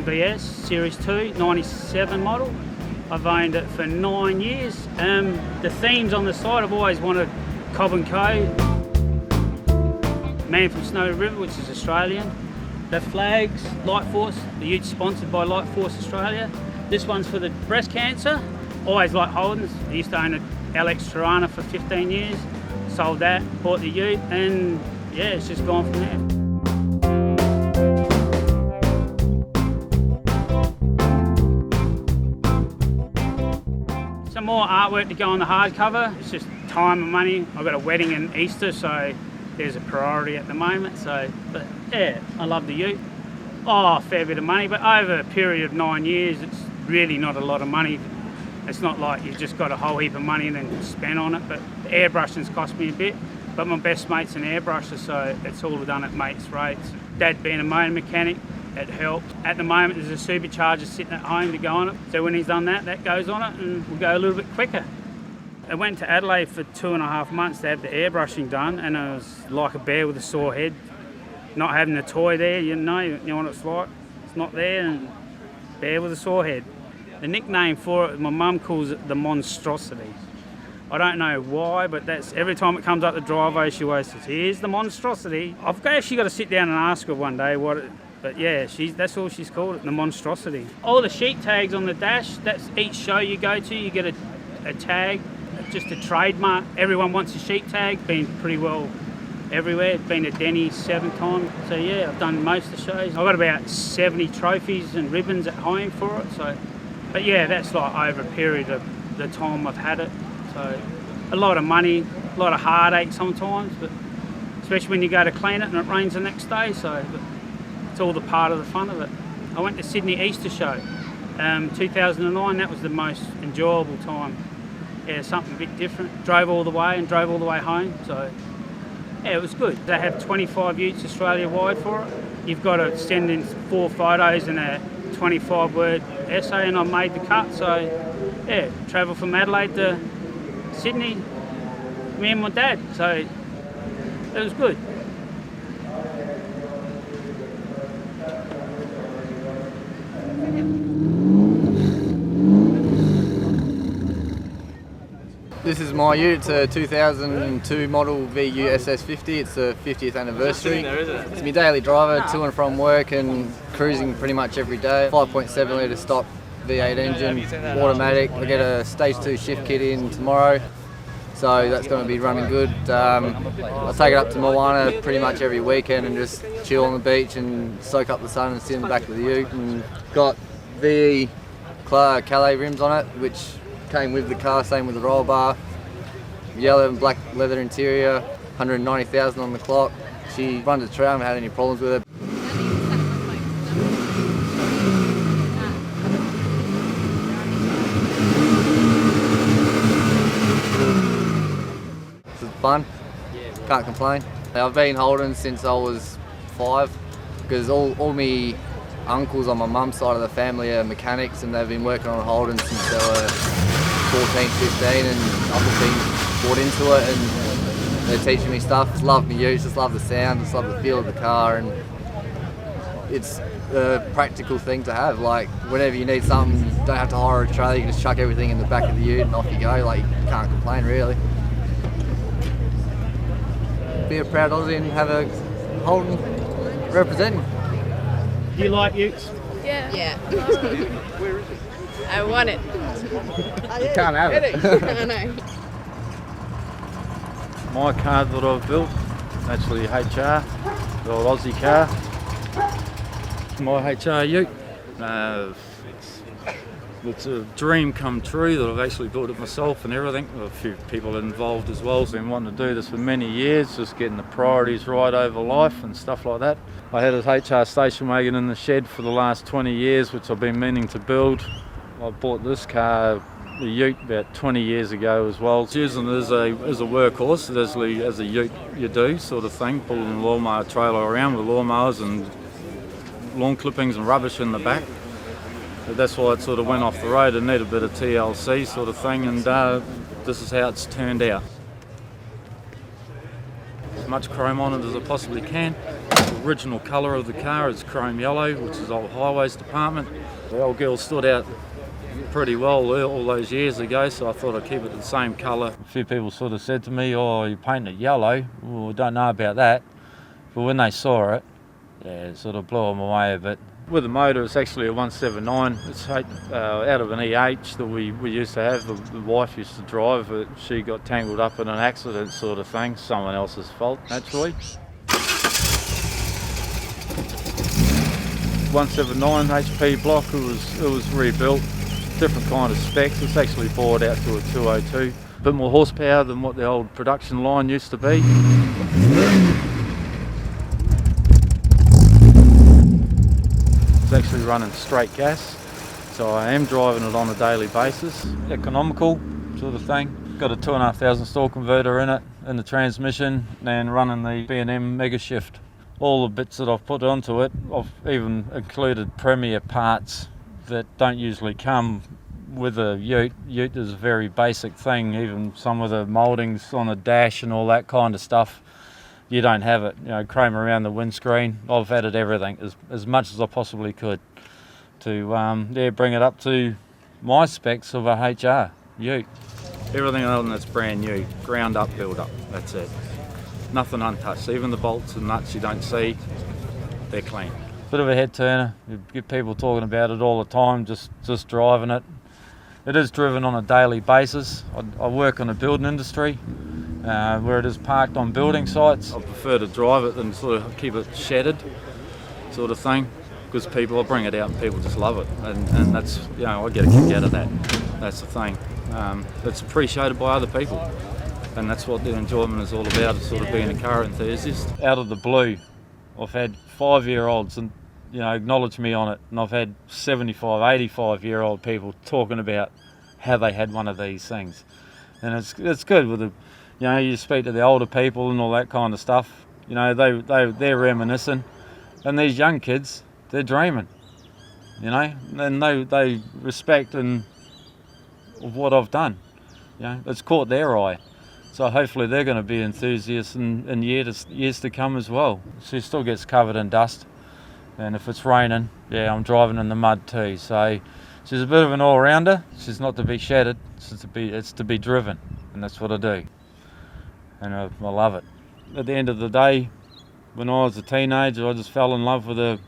VS Series 2, 97 model. I've owned it for 9 years. The themes on the side, I've always wanted Cobb & Co. Man from Snowy River, which is Australian. The flags, Light Force, the Ute sponsored by Light Force Australia. This one's for the breast cancer. Always like Holdens. I used to own a LX Tirana for 15 years. Sold that, bought the Ute, and yeah, it's just gone from there. Some more artwork to go on the hardcover. It's just time and money. I've got a wedding and Easter, so there's a priority at the moment. But yeah, I love the Ute. Oh, a fair bit of money, but over a period of 9 years, it's really not a lot of money. It's not like you've just got a whole heap of money and then spent on it, but the airbrushing's cost me a bit. But my best mate's an airbrusher, so it's all done at mates' rates. Dad being a motor mechanic, it helped. At the moment, there's a supercharger sitting at home to go on it. So when he's done that, that goes on it and we'll go a little bit quicker. I went to Adelaide for 2.5 months to have the airbrushing done, and it was like a bear with a sore head. Not having the toy there, you know what it's like. It's not there, and bear with a sore head. The nickname for it, my mum calls it the monstrosity. I don't know why, but that's every time it comes up the driveway, she always says, "Here's the monstrosity." I've actually got to sit down and ask her one day what it, but yeah, that's all she's called it, the monstrosity. All the sheet tags on the dash, that's each show you go to, you get a tag, just a trademark. Everyone wants a sheet tag, been pretty well everywhere. Been to Denny's 7 times. So yeah, I've done most of the shows. I've got about 70 trophies and ribbons at home for it. So, but yeah, that's like over a period of the time I've had it. So a lot of money, a lot of heartache sometimes, but especially when you go to clean it and it rains the next day. So but it's all the part of the fun of it. I went to Sydney Easter show, 2009. That was the most enjoyable time. Yeah, something a bit different. Drove all the way and drove all the way home. So yeah, it was good. They have 25 Utes Australia-wide for it. You've got to send in 4 photos and a 25-word essay, and I made the cut. So yeah, travel from Adelaide to Sydney, me and my dad. So it was good. This is my Ute. It's a 2002 model VU SS50. It's the 50th anniversary. It's my daily driver to and from work and cruising pretty much every day. 5.7 litre stock V8 engine, automatic. I get a stage 2 shift kit in tomorrow, so that's going to be running good. I take it up to Moana pretty much every weekend and just chill on the beach and soak up the sun and sit in the back of the Ute. And got VE Calais rims on it, which came with the car, same with the roll bar. Yellow and black leather interior, 190,000 on the clock. She runs a trail, I haven't had any problems with it. It's fun, can't complain. I've been Holden since I was 5, because all my uncles on my mum's side of the family are mechanics, and they've been working on Holden since they were 14, 15, and I've just been brought into it, and they're teaching me stuff. Just love my Utes, just love the sound, just love the feel of the car, and it's a practical thing to have. Like, whenever you need something, you don't have to hire a trailer, you can just chuck everything in the back of the Ute and off you go. Like, you can't complain really. Be a proud Aussie and have a Holden representing. Do you like Utes? Yeah. Yeah. Where is it? I want it. You can't have it. I know. My car that I've built, actually HR, the old Aussie car. My HR Ute. It's a dream come true that I've actually built it myself and everything. A few people involved as well. I've been wanting to do this for many years, just getting the priorities right over life and stuff like that. I had a HR station wagon in the shed for the last 20 years, which I've been meaning to build. I bought this car, the Ute, about 20 years ago as well. Using it as a workhorse, as a Ute you do, sort of thing, pulling the lawnmower trailer around with lawnmowers and lawn clippings and rubbish in the back. But that's why it sort of went off the road and needed a bit of TLC sort of thing, and this is how it's turned out. As much chrome on it as I possibly can. original colour of the car is chrome yellow, which is old highways department. The old girl stood out pretty well all those years ago, so I thought I'd keep it the same colour. A few people sort of said to me, oh, you painted it yellow. Well, I don't know about that. But when they saw it, yeah, it sort of blew them away a bit. With the motor, it's actually a 179. It's out of an EH that we used to have. The wife used to drive, but she got tangled up in an accident sort of thing. Someone else's fault, naturally. 179 HP block, it was rebuilt. Different kind of specs. It's actually bored out to a 202. A bit more horsepower than what the old production line used to be. It's actually running straight gas, so I am driving it on a daily basis. Economical sort of thing. Got a 2,500 stall converter in it, in the transmission, and running the B&M Mega Shift. All the bits that I've put onto it, I've even included Premier parts that don't usually come with a Ute. Ute is a very basic thing, even some of the mouldings on the dash and all that kind of stuff. You don't have it, you know, chrome around the windscreen. I've added everything as much as I possibly could to bring it up to my specs of a HR Ute. Everything on that's brand new, ground up, build up, that's it. Nothing untouched, even the bolts and nuts you don't see, they're clean. Bit of a head turner, you get people talking about it all the time, just driving it. It is driven on a daily basis. I work on a building industry, where it is parked on building sites. I prefer to drive it than sort of keep it shedded sort of thing, because I bring it out and people just love it, and that's, you know, I get a kick out of that. That's the thing. It's appreciated by other people, and that's what the enjoyment is all about, is sort of being a car enthusiast. Out of the blue, I've had 5-year-olds and, you know, acknowledge me on it, and I've had 75, 85-year-old people talking about how they had one of these things, and it's good with the. You know, you speak to the older people and all that kind of stuff, you know, they're reminiscing. And these young kids, they're dreaming, you know, and they respect of what I've done. You know, it's caught their eye. So hopefully they're going to be enthusiasts in years to come as well. She still gets covered in dust. And if it's raining, yeah, I'm driving in the mud too. So she's a bit of an all-rounder. She's not to be shedded, it's to be driven. And that's what I do. And I love it. At the end of the day, when I was a teenager, I just fell in love with the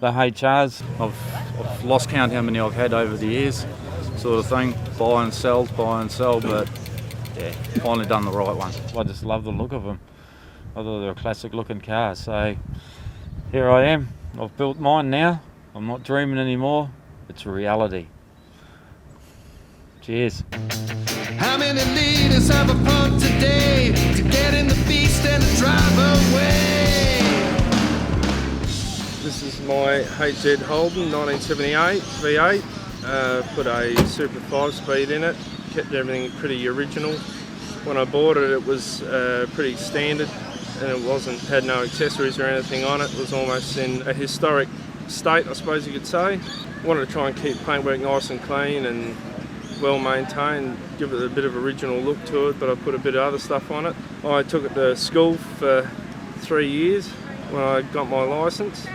HRs. I've lost count how many I've had over the years, sort of thing. Buy and sell, but yeah, finally done the right one. I just love the look of them. I thought they were a classic looking car, so here I am. I've built mine now. I'm not dreaming anymore. It's a reality. Cheers. How many leaders have a pump today to get in the beast and drive away? This is my HZ Holden 1978 V8. Put a Super 5-speed in it, kept everything pretty original. When I bought it, it was pretty standard, and it had no accessories or anything on it. It was almost in a historic state, I suppose you could say. I wanted to try and keep paintwork nice and clean and well maintained, give it a bit of original look to it, but I put a bit of other stuff on it. I took it to school for 3 years when I got my licence,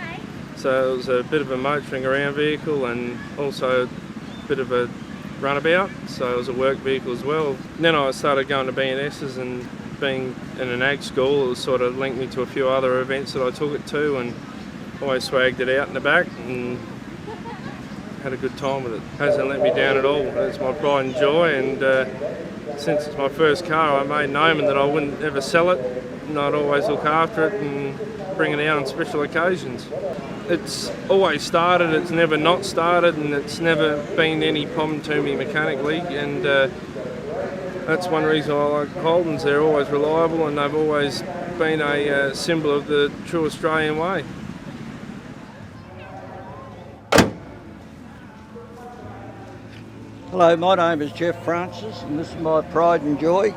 so it was a bit of a motoring around vehicle and also a bit of a runabout, so it was a work vehicle as well. And then I started going to B&S's, and being in an ag school, it sort of linked me to a few other events that I took it to, and always swagged it out in the back and had a good time with it. Hasn't let me down at all. It's my pride and joy, and since it's my first car, I made an omen that I wouldn't ever sell it, and I'd always look after it and bring it out on special occasions. It's always started, it's never not started, and it's never been any problem to me mechanically, and that's one reason I like Holdens. They're always reliable, and they've always been a symbol of the true Australian way. Hello, my name is Jeff Francis, and this is my pride and joy,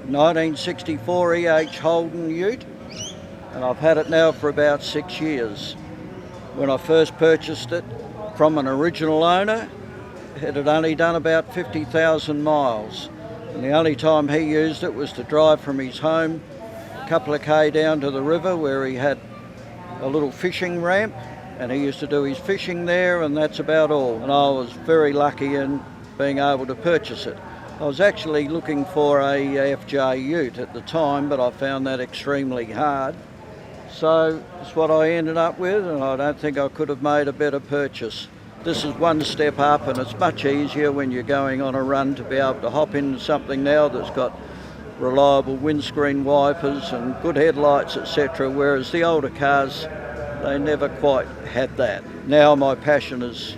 1964 EH Holden Ute, and I've had it now for about 6 years. When I first purchased it from an original owner, it had only done about 50,000 miles, and the only time he used it was to drive from his home a couple of K down to the river, where he had a little fishing ramp, and he used to do his fishing there, and that's about all. And I was very lucky in being able to purchase it. I was actually looking for a FJ ute at the time, but I found that extremely hard. So it's what I ended up with, and I don't think I could have made a better purchase. This is one step up, and it's much easier when you're going on a run to be able to hop into something now that's got reliable windscreen wipers and good headlights, etc., whereas the older cars, they never quite had that. Now my passion is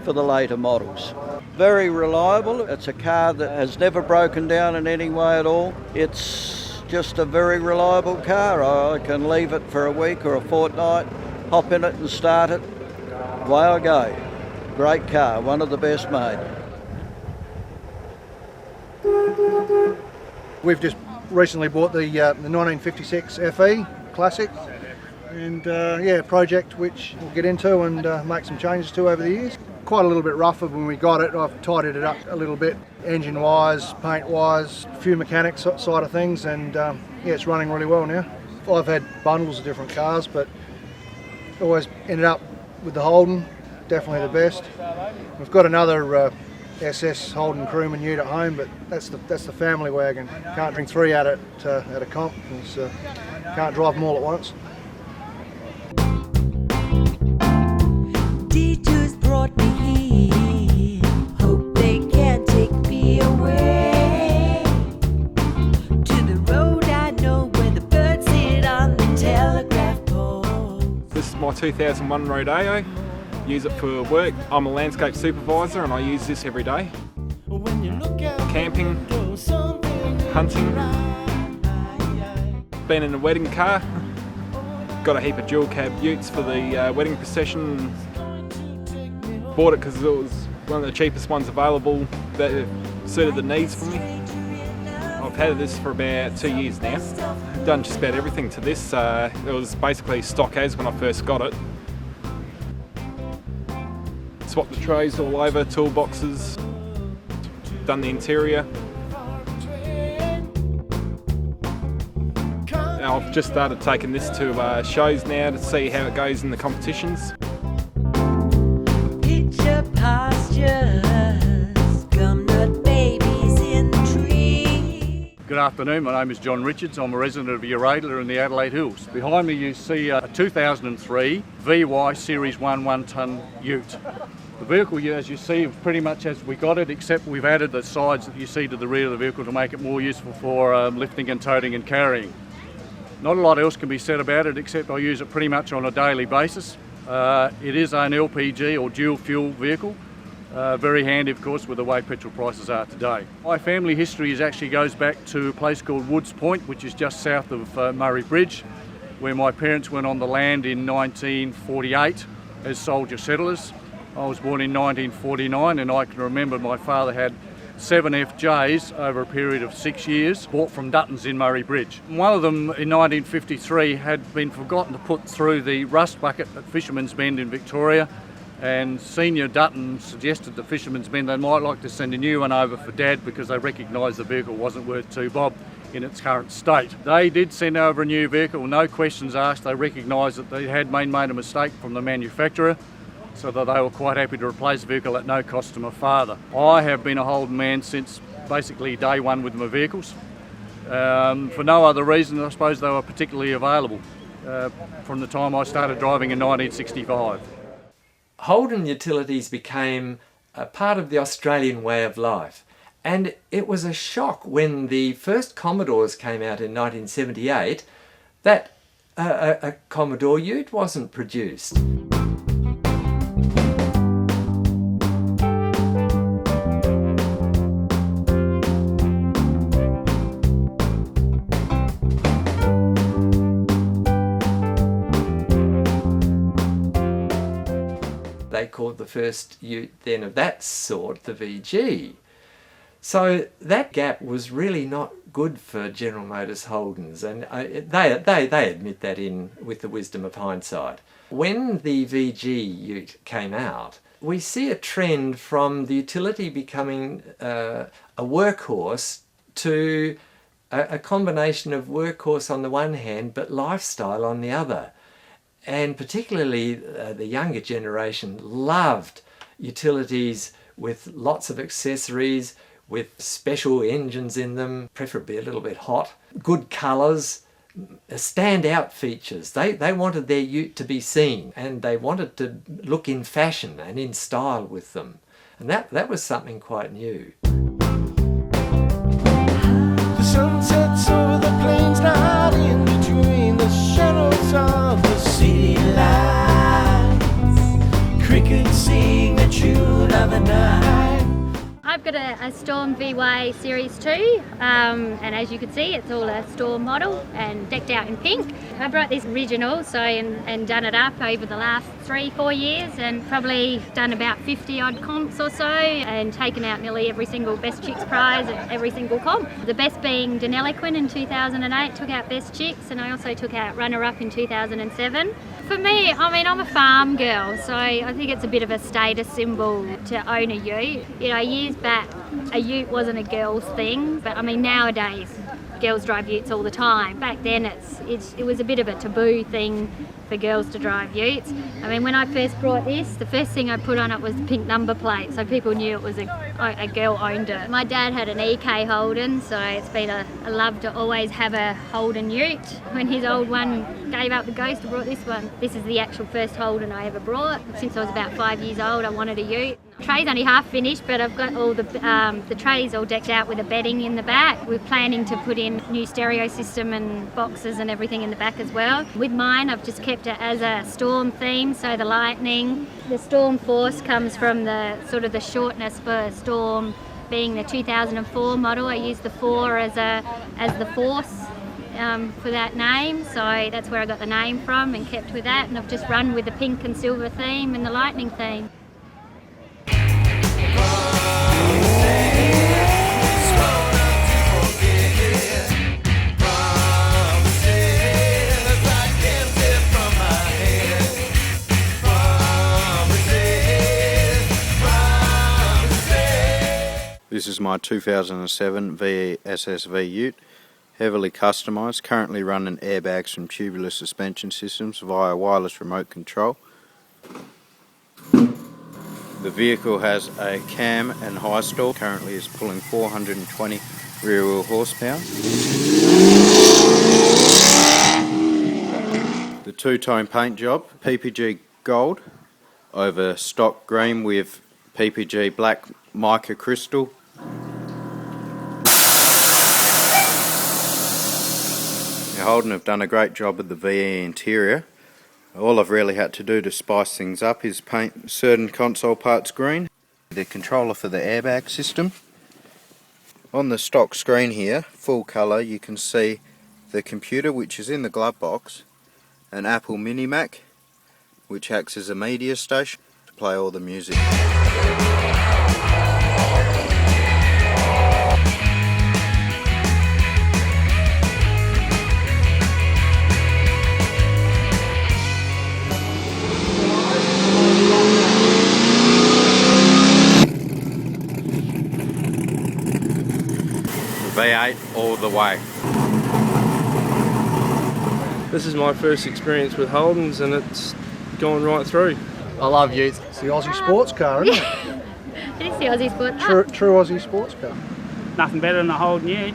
for the later models. Very reliable. It's a car that has never broken down in any way at all. It's just a very reliable car. I can leave it for a week or a fortnight, hop in it and start it, away I go. Great car, one of the best made. We've just recently bought the 1956 FE Classic, and project which we'll get into and make some changes to over the years. Quite a little bit rougher when we got it. I've tidied it up a little bit, engine wise, paint wise, a few mechanics side of things, and it's running really well now. I've had bundles of different cars, but always ended up with the Holden, definitely the best. We've got another SS Holden Crewman ute at home, but that's the family wagon. Can't bring three at a comp, because can't drive them all at once. Detours brought me here. Hope they can take me away to the road I know where the birds sit on the telegraph pole. This is my 2001 Rodeo. Use it for work. I'm a landscape supervisor and I use this every day. Camping, hunting, been in a wedding car. Got a heap of dual cab utes for the wedding procession. Bought it because it was one of the cheapest ones available that suited the needs for me. I've had this for about 2 years now. Done just about everything to this. It was basically stock as when I first got it. Swapped the trays all over, toolboxes, done the interior. Now I've just started taking this to shows now to see how it goes in the competitions. Picture pastures, gum nut babies in the tree. Good afternoon, my name is John Richards. I'm a resident of Ute-opia in the Adelaide Hills. Behind me you see a 2003 VY Series 1 1-tonne ute. The vehicle, as you see, is pretty much as we got it, except we've added the sides that you see to the rear of the vehicle to make it more useful for lifting and toting and carrying. Not a lot else can be said about it, except I use it pretty much on a daily basis. It is an LPG or dual fuel vehicle. Very handy, of course, with the way petrol prices are today. My family history actually goes back to a place called Woods Point, which is just south of Murray Bridge, where my parents went on the land in 1948 as soldier settlers. I was born in 1949, and I can remember my father had 7 FJs over a period of 6 years, bought from Duttons in Murray Bridge. One of them in 1953 had been forgotten to put through the rust bucket at Fisherman's Bend in Victoria, and Senior Dutton suggested to Fisherman's Bend they might like to send a new one over for Dad because they recognised the vehicle wasn't worth 2 bob in its current state. They did send over a new vehicle, no questions asked. They recognised that they had made a mistake from the manufacturer, so that they were quite happy to replace the vehicle at no cost to my father. I have been a Holden man since basically day one with my vehicles. For no other reason, I suppose they were particularly available from the time I started driving in 1965. Holden utilities became a part of the Australian way of life, and it was a shock when the first Commodores came out in 1978 that a Commodore ute wasn't produced. They called the first ute then of that sort the VG. So that gap was really not good for General Motors Holdens, and they admit that in with the wisdom of hindsight. When the VG ute came out, we see a trend from the utility becoming a workhorse to a combination of workhorse on the one hand but lifestyle on the other. And particularly the younger generation loved utilities with lots of accessories, with special engines in them, preferably a little bit hot, good colours, standout features. They wanted their ute to be seen, and they wanted to look in fashion and in style with them. And that was something quite new. The sun sets over the plains, not in between the shadows of the city lights. Crickets sing the tune of the night. I've got a Storm VY Series 2 and as you can see it's all a Storm model and decked out in pink. I brought this original and done it up over the last 3-4 years and probably done about 50 odd comps or so and taken out nearly every single Best Chicks prize at every single comp. The best being Deneliquin in 2008, took out Best Chicks, and I also took out runner-up in 2007. For me, I mean, I'm a farm girl, so I think it's a bit of a status symbol to own a ute. You know, years back, a ute wasn't a girl's thing, but I mean, nowadays, girls drive utes all the time. Back then, it was a bit of a taboo thing for girls to drive utes. I mean, when I first brought this, the first thing I put on it was the pink number plate, so people knew it was a girl owned it. My dad had an EK Holden, so it's been a love to always have a Holden ute. When his old one gave up the ghost, I brought this one. This is the actual first Holden I ever brought. Since I was about 5 years old, I wanted a ute. The tray's only half finished, but I've got all the trays all decked out with a bedding in the back. We're planning to put in new stereo system and boxes and everything in the back as well. With mine, I've just kept it as a Storm theme, so the lightning. The Storm Force comes from the sort of the shortness for Storm being the 2004 model. I used the 4 as the force for that name, so that's where I got the name from and kept with that, and I've just run with the pink and silver theme and the lightning theme. This is my 2007 VSSV ute, heavily customised, currently running airbags from tubular suspension systems via wireless remote control. The vehicle has a cam and high stall, currently is pulling 420 rear wheel horsepower. The two-tone paint job, PPG gold over stock green with PPG black mica crystal. Holden have done a great job with the VE interior. All I've really had to do to spice things up is paint certain console parts green. The controller for the airbag system. On the stock screen here, full colour, you can see the computer which is in the glove box, an Apple Mini Mac which acts as a media station to play all the music. V8 all the way. This is my first experience with Holdens and it's gone right through. I love utes. It's the Aussie sports car, isn't it? It is the Aussie sports car. True Aussie sports car. Nothing better than a Holden ute.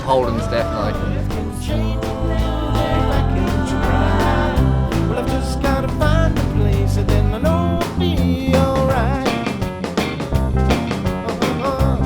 Holden's definitely. Well, I've just gotta find a place and then I know I'll be alright. I don't know.